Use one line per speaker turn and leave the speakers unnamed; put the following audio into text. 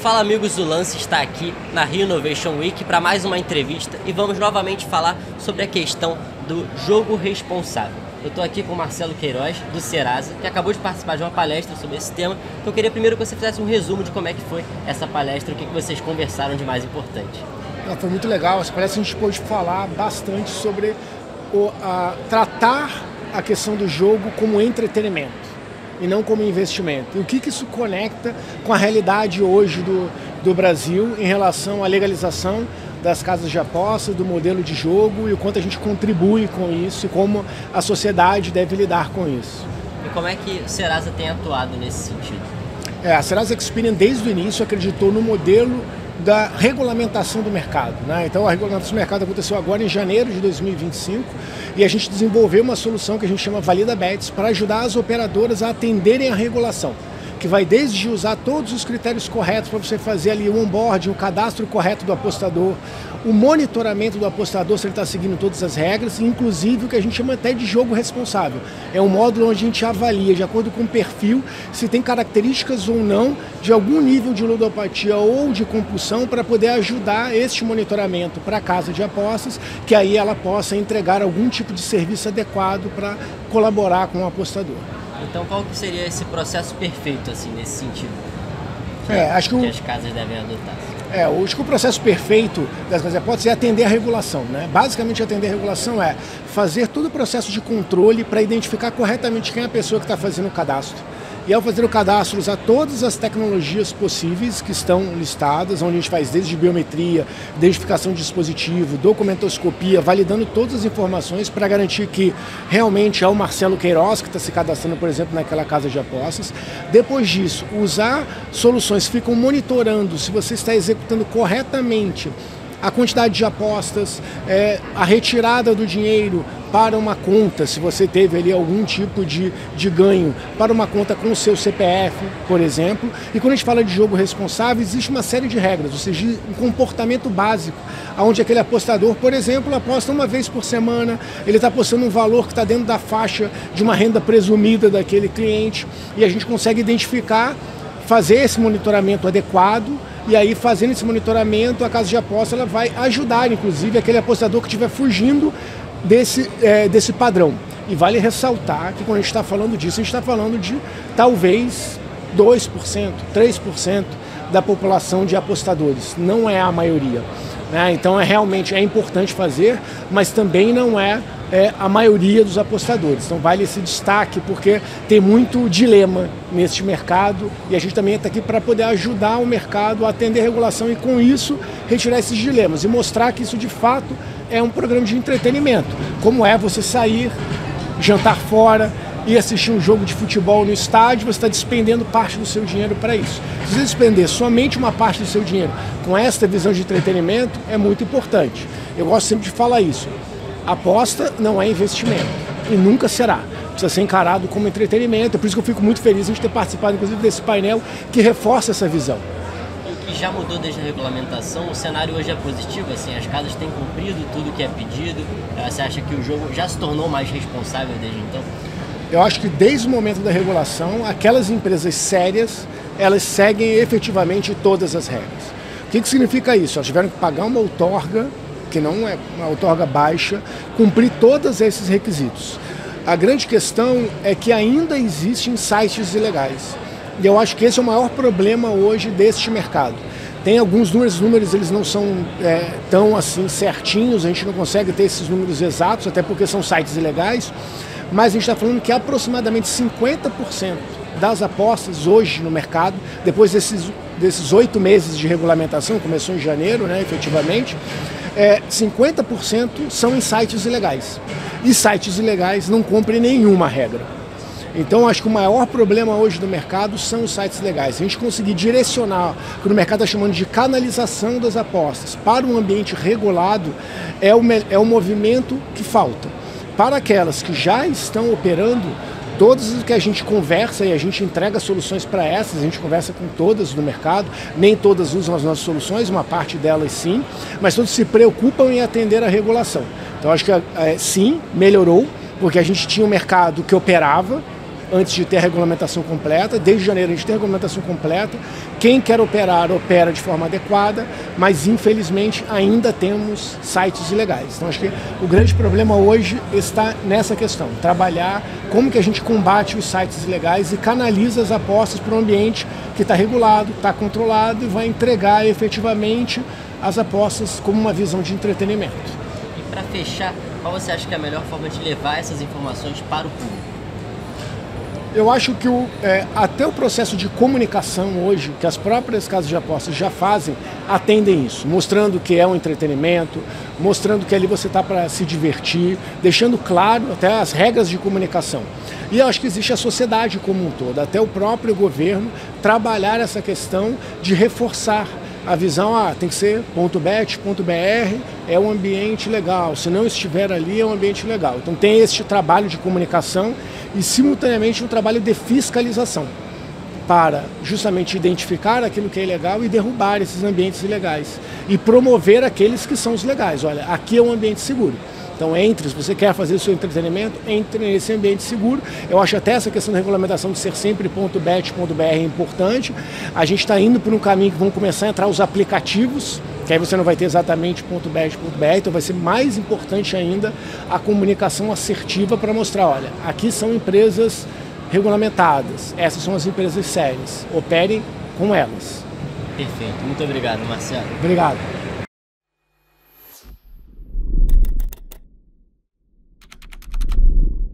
Fala amigos do Lance, está aqui na Rio Innovation Week para mais uma entrevista e vamos novamente falar sobre a questão do jogo responsável. Eu estou aqui com o Marcelo Queiroz, do Serasa, que acabou de participar de uma palestra sobre esse tema. Então eu queria primeiro que você fizesse um resumo de como é que foi essa palestra, o que vocês conversaram de mais importante.
Foi muito legal, essa palestra a gente pôde falar bastante sobre tratar a questão do jogo como entretenimento e não como investimento. E o que isso conecta com a realidade hoje do Brasil em relação à legalização das casas de aposta, do modelo de jogo e o quanto a gente contribui com isso e como a sociedade deve lidar com isso.
E como é que o Serasa tem atuado nesse sentido?
A Serasa Experian desde o início acreditou no modelo da regulamentação do mercado, né? Então a regulamentação do mercado aconteceu agora em janeiro de 2025 e a gente desenvolveu uma solução que a gente chama Valida Bets para ajudar as operadoras a atenderem a regulação, que vai desde usar todos os critérios corretos para você fazer ali o onboarding, o cadastro correto do apostador, o monitoramento do apostador, se ele está seguindo todas as regras, inclusive o que a gente chama até de jogo responsável. É um módulo onde a gente avalia, de acordo com o perfil, se tem características ou não de algum nível de ludopatia ou de compulsão para poder ajudar este monitoramento para a casa de apostas, que aí ela possa entregar algum tipo de serviço adequado para colaborar com o apostador.
Então qual que seria esse processo perfeito assim, nesse sentido?
Acho que
as casas devem adotar.
Acho que o processo perfeito das casas de apostas é atender a regulação, né? Basicamente, atender a regulação é fazer todo o processo de controle para identificar corretamente quem é a pessoa que está fazendo o cadastro. E ao fazer o cadastro, usar todas as tecnologias possíveis que estão listadas, onde a gente faz desde biometria, identificação de dispositivo, documentoscopia, validando todas as informações para garantir que realmente é o Marcelo Queiroz que está se cadastrando, por exemplo, naquela casa de apostas. Depois disso, usar soluções que ficam monitorando se você está executando corretamente a quantidade de apostas, a retirada do dinheiro para uma conta, se você teve ali algum tipo de ganho, para uma conta com o seu CPF, por exemplo. E quando a gente fala de jogo responsável, existe uma série de regras, ou seja, um comportamento básico, onde aquele apostador, por exemplo, aposta uma vez por semana, ele está apostando um valor que está dentro da faixa de uma renda presumida daquele cliente, e a gente consegue identificar, fazer esse monitoramento adequado. E aí, fazendo esse monitoramento, a casa de aposta ela vai ajudar, inclusive, aquele apostador que estiver fugindo desse padrão. E vale ressaltar que quando a gente está falando disso, a gente está falando de talvez 2%, 3% da população de apostadores. Não é a maioria, né? Então, realmente é importante fazer, mas também não é a maioria dos apostadores. Então vale esse destaque porque tem muito dilema neste mercado e a gente também está aqui para poder ajudar o mercado a atender a regulação e com isso retirar esses dilemas e mostrar que isso de fato é um programa de entretenimento, como é você sair, jantar fora e assistir um jogo de futebol no estádio, você está despendendo parte do seu dinheiro para isso. Se você despender somente uma parte do seu dinheiro com esta visão de entretenimento, é muito importante. Eu gosto sempre de falar isso. Aposta não é investimento e nunca será. Precisa ser encarado como entretenimento. É por isso que eu fico muito feliz de a gente ter participado, inclusive, desse painel que reforça essa visão.
E o que já mudou desde a regulamentação, o cenário hoje é positivo? Assim, as casas têm cumprido tudo que é pedido? Você acha que o jogo já se tornou mais responsável desde então?
Eu acho que desde o momento da regulação, aquelas empresas sérias, elas seguem efetivamente todas as regras. O que significa isso? Elas tiveram que pagar uma outorga, que não é uma outorga baixa, cumprir todos esses requisitos. A grande questão é que ainda existem sites ilegais. E eu acho que esse é o maior problema hoje deste mercado. Tem alguns números, os números eles não são tão assim certinhos, a gente não consegue ter esses números exatos, até porque são sites ilegais, mas a gente está falando que aproximadamente 50% das apostas hoje no mercado, depois desses 8 meses de regulamentação, começou em janeiro, né, efetivamente, 50% são em sites ilegais. E sites ilegais não cumprem nenhuma regra. Então, acho que o maior problema hoje do mercado são os sites legais. Se a gente conseguir direcionar o que o mercado está chamando de canalização das apostas para um ambiente regulado, é o movimento que falta. Para aquelas que já estão operando, todas as que a gente conversa e a gente entrega soluções para essas, a gente conversa com todas no mercado, nem todas usam as nossas soluções, uma parte delas sim, mas todos se preocupam em atender a regulação. Então acho que sim, melhorou, porque a gente tinha um mercado que operava, antes de ter a regulamentação completa. Desde janeiro a gente tem a regulamentação completa. Quem quer operar, opera de forma adequada, mas infelizmente ainda temos sites ilegais. Então acho que o grande problema hoje está nessa questão, trabalhar como que a gente combate os sites ilegais e canaliza as apostas para um ambiente que está regulado, está controlado e vai entregar efetivamente as apostas como uma visão de entretenimento.
E para fechar, qual você acha que é a melhor forma de levar essas informações para o público?
Eu acho que até o processo de comunicação hoje, que as próprias casas de apostas já fazem, atendem isso, mostrando que é um entretenimento, mostrando que ali você está para se divertir, deixando claro até as regras de comunicação. E eu acho que existe a sociedade como um todo, até o próprio governo trabalhar essa questão de reforçar a visão, tem que ser .bet.br, é um ambiente legal, se não estiver ali é um ambiente legal. Então tem este trabalho de comunicação e simultaneamente um trabalho de fiscalização para justamente identificar aquilo que é ilegal e derrubar esses ambientes ilegais e promover aqueles que são os legais. Olha, aqui é um ambiente seguro. Então se você quer fazer o seu entretenimento, entre nesse ambiente seguro. Eu acho até essa questão da regulamentação de ser sempre .bet.br é importante. A gente está indo por um caminho que vão começar a entrar os aplicativos, que aí você não vai ter exatamente .bet.br, então vai ser mais importante ainda a comunicação assertiva para mostrar, olha, aqui são empresas regulamentadas, essas são as empresas sérias, operem com elas.
Perfeito, muito obrigado, Marcelo.
Obrigado.